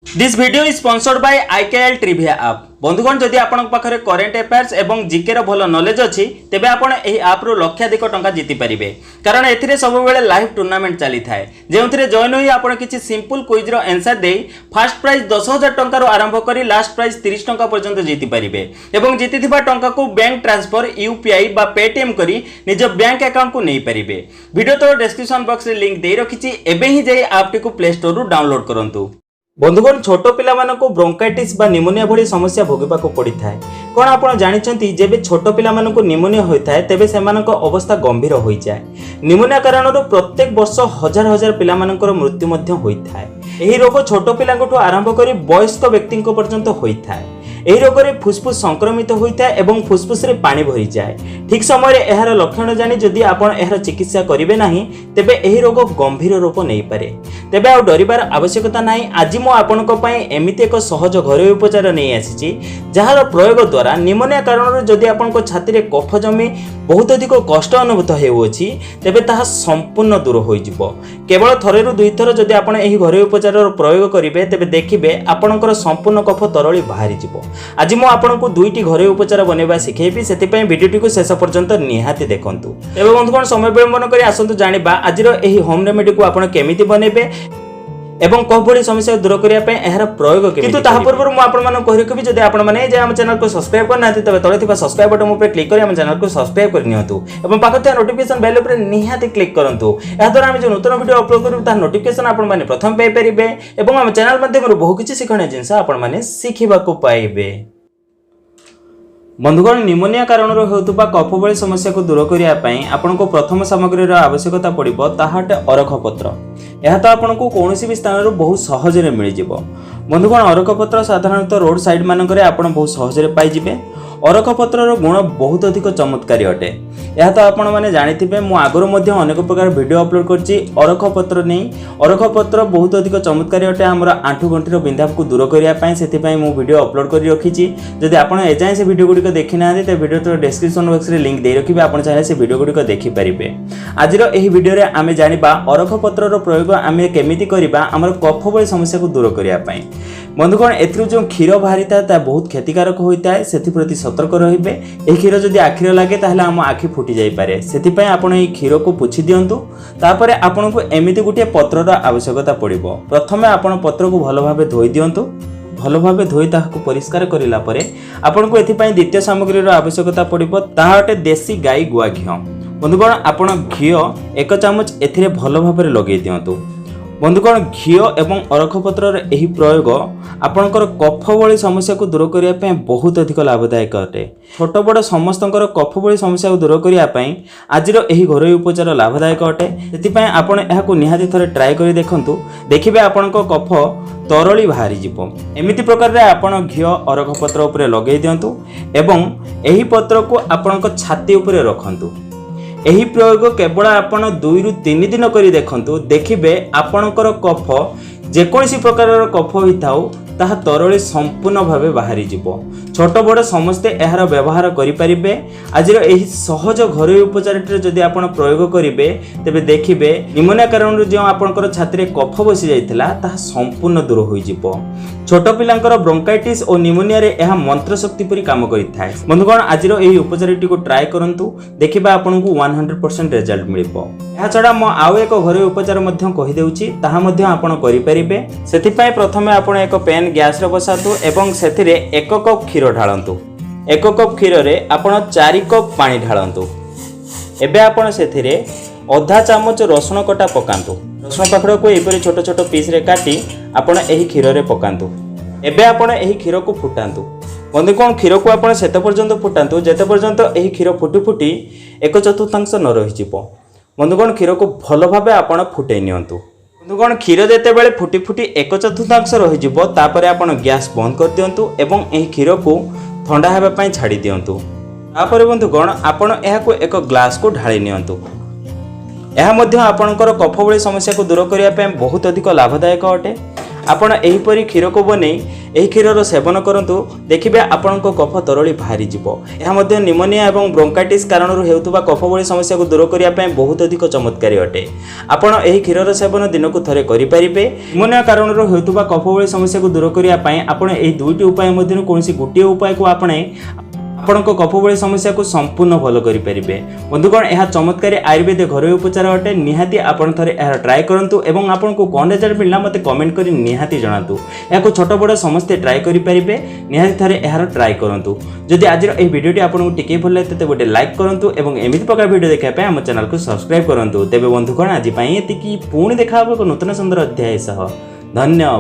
This video is sponsored by IKL trivia app. बंधुगण जदि आपन पाखरे करेंट अफेयर्स एवं जीके रो भलो नॉलेज अछि तेबे आपन एही ऐप रो लक्षाधिक टंका जीति परिबे। कारण एथिरे सब बेले लाइव टूर्नामेंट चली थाए जेउथिरे जॉइन होई आपन किछि सिंपल क्विज रो आंसर देई फर्स्ट प्राइज 10,000 टंका रो आरंभ करी लास्ट प्राइज 30 टंका पर्यंत जीति परिबे एवं जीतिथिबा टंका को बैंक ट्रांसफर यूपीआई बा पेटीएम करी निज बैंक अकाउंट को नै परिबे। वीडियो तो डिस्क्रिप्शन बॉक्स रे लिंक देई रखिछि एबे ही जाई ऐप टी को प्ले स्टोर रो डाउनलोड करंतु। बंधुगण छोट पिला मानको ब्रोंकाइटिस बा निमोनिया भली समस्या भोगिबाको पड़िथाय। कोन आपण जानिचंती जेबे छोट पिला मानको निमोनिया होइथाय तेबे सेमानको अवस्था गंभीर होई जाय। निमोनिया कारणरो प्रत्येक वर्ष हजार हजार पिला मानकर मृत्यु मध्ये होइथाय। एही रोग छोट पिलांकठू आरंभ करी वयस्क व्यक्तिंक पर्यंत होइथाय। एही रोगरे फुसफुस संक्रमित होइथाय एवं फुसफुस रे पानी भरी जाय। ठीक समय रे एहार लक्षण जानि जदि आपण एहार चिकित्सा करिवे नाही तेबे एही रोग गंभीर रूप नै पारे। तेबे आ डरिबार आवश्यकता नाही। आज मो आपनको पई एमिति एक सहज घरोई उपचार नै आसीची जहार प्रयोग द्वारा निमोनिया कारण जदि आपनको छाती रे कफ जमी बहुत अधिक कष्ट अनुभूत हेउछि तेबे ताहा संपूर्ण दूर होई जिवो। केवल थरे रु दुई थर जदि आपण एही घरोई उपचार प्रयोग करिवे तेबे देखिबे आपनकर संपूर्ण कफ तरली बाहरी जिवो। आज मो आपनको दुईटी घरोई उपचार बनेबा सिखेबी सेति पई वीडियोटी को शेष पर्यंत निहाती देखंतु। एबे बंधुगण समय विलंबन करी आसंतु जानिबा आजिर एही होम रेमेडी को आपण केमिति बनेबे एवं कफ भली समस्या दूर करिया पे एहार प्रयोग केमिति। किंतु ताहा पूर्व मु आपण माने कहि रखिबी जदि आपण माने जे हम चैनल को सब्सक्राइब करनाथि तबे तळे थिबा सब्सक्राइब बटन ऊपर क्लिक करी हम चैनल को सब्सक्राइब कर नियंतु एवं पाखते नोटिफिकेशन बेल ऊपर निहाती क्लिक करंतु। एहा द्वारा हम जे नूतन वीडियो अपलोड करू ता नोटिफिकेशन आपण माने प्रथम पाई परिबे एवं हम चैनल माध्यम बहु किछि शिखणे जिंस आपण माने सिखिबा को पाइबे। बंधुगण निमोनिया कारण होतुबा कफ भली समस्या को दूर करिया पई आपनको प्रथम सामग्री रो आवश्यकता पड़िबो ताहाटे अरख पत्र। एहा तो आपनको कोनोसी भी स्थान रो बहुत सहज रे मिलि जिवो। बंधुगण अरख पत्र साधारणतः रोड साइड मानकरे आपण बहुत सहज रे पाई जिवे। अरख पत्र रो गुण बहुत अधिक चमत्कारी अटे। एहा तो आपण माने जानिथिबे मु आगरो मध्ये अनेक प्रकार वीडियो अपलोड करछि अरख पत्र नै। अरख पत्र बहुत अधिक चमत्कारी अटे हमर आंठू गंठी रो बिंधा को दूर करिया पई सेति पई मु वीडियो अपलोड करि रखिछि। जदि आपण एजाय से वीडियो गुडी को देखि नाथि ते वीडियो तो डिस्क्रिप्शन बॉक्स रे लिंक दे रखिबे आपण चाहे से वीडियो गुडी को देखि परिबे। आजिरो एही वीडियो रे आमे जानिबा अरख पत्र रो प्रयोग आमे केमिति करिबा हमर कफ भली समस्या को दूर करिया पई। बंधुगण एथरु जो क्षीर बाहरिता ता बहुत क्षतिकारक होइताय सेति प्रति सतर्क रहिबे। एही क्षीर जदि आखिर लागे ताहले हम आखि फुटी जाई पारे सेति पई आपण एही क्षीर को पुछि दियंतु। तापरे आपण को एमिति गुटे पत्रर आवश्यकता पड़िबो। प्रथमे आपण पत्र को भलो भाबे धोई दियंतु। भलो भाबे धोई ताहाको परिष्कार करिला परे आपण को एथि पई द्वितीय सामग्री रो आवश्यकता पड़िबो ताहाटे देसी गाई गुआ घियो। बंधुगण आपण घियो 1 चमच एथिरे भलो भाबे लगे दियंतु। बंधुगण घियो एवं अरख पत्रर एही प्रयोग आपणकर कफ भली समस्या को दूर करिया पई बहुत अधिक लाभदायक अटे। छोट बड़ समस्तंकर कफ भली समस्या को दूर करिया पई आजिर एही घरोई उपचार लाभदायक अटे। सेति पई आपण एहाको निहाती थरे ट्राई करि देखंतु। देखिबे आपणको कफ तरली बाहरी जिवो। एमिति प्रकार रे आपण घियो अरख पत्र ऊपर लगे दियंतु एवं एही पत्र को आपणको छाती ऊपर रखंतु। एही प्रयोग केवल आपण 2 रु 3 दिन करी देखंतु। देखिबे आपणकर कफ जेकोसी प्रकार कफ होइथाउ ताहा तरली संपूर्ण भावे बाहरी जिवो। छोट बड़ समस्ते एहार व्यवहार करि परिबे। आजिर एही सहज घरोई उपचारटे जदि आपण प्रयोग करिवे तेबे देखिबे निमोनिया कारण जे आपणकर छाती रे कफ बसि जाइथिला ताहा संपूर्ण दूर होई जिवो। छोट पिलांकर ब्रोंकाइटिस और निमोनिया रे एहा मंत्र शक्ति परि काम करिथाय। बंधुगण आजिर एही उपचारटी को ट्राई करंतु। देखिबा आपनकु 100% रिजल्ट मिलिबो। एहा छडा म आउ एक घरोई उपचार मध्य कहि देउची ताहा मध्य आपण करि परिबे। सेति पई प्रथमे आपण एक पैन गैस रे बसातु एवं सेथिरे 1 कप क्षीर ढाळंतु। 1 कप क्षीर रे आपण 4 कप पानी ढाळंतु। एबे आपण सेथिरे आधा चामच रसुण कटा पकांतु। रसुण पाखड़ को एपरि छोट छोट पीस रे काटी आपण एही क्षीर रे पकांतु। एबे आपण एही क्षीर को फुटांतु। बंधुगण क्षीर को आपण सेते पर्यंत फुटांतु जेते पर्यंत एही क्षीर फुटी फुटी 1/4 न रहि जिवो। बंधुगण क्षीर को भलो भाबे आपण फुटै नियंतु। बंधुगण क्षीर जेते बेले फुटी फुटी 1/4 रहि जिवो तापरे आपण गैस बंद कर दियंतु एवं एही क्षीर को ठंडा हेबा पई छाडी दियंतु। तापरे बंधुगण आपण एहा को एक ग्लास को ढाळी नियंतु। एहा मध्य आपणकर कफ भली समस्या को दूर करिया पई बहुत अधिक लाभदायक अटे। आपण एहीपरि क्षीर को बनै एही क्षीरर सेवन करंतु देखिबे आपनको कफ तरली बाहरी जिवो। एहा मध्ये निमोनिया एवं ब्रोंकाइटिस कारणरू हेउतबा कफ भली समस्या को दूर करिया पय बहुत अधिक चमत्कारी अटे। आपण एही क्षीरर सेवन दिनकु थरे करि परिबे। निमोनिया कारणरू हेउतबा कफ भली समस्या को दूर करिया पय आपण एही दुईटी उपाय मध्ये कोनोसी गोटिए उपाय को आपणे आपनको कफ भली समस्या को संपूर्ण भलो करि परिबे। बंधुगण यह चमत्कारी आयुर्वेद घरोई उपचार अटे। निहाती आपण थरे एहा ट्राई करंतु एवं आपनको कोन रिजल्ट मिलला मते कमेंट करि निहाती जणातु। याको छोट बड़ समस्त ट्राई करि परिबे। निहाती थरे एहार ट्राई करंतु। जदि आज ए वीडियोटी आपनको टिके भल लागते ते गोटे लाइक करंतु एवं एमिति प्रकार वीडियो देखा पय हम चैनल को सब्सक्राइब करंतु। तेबे बंधुगण आज पय एतिकी पुणी देखा हो नूतन सुंदर अध्याय सह। धन्यवाद।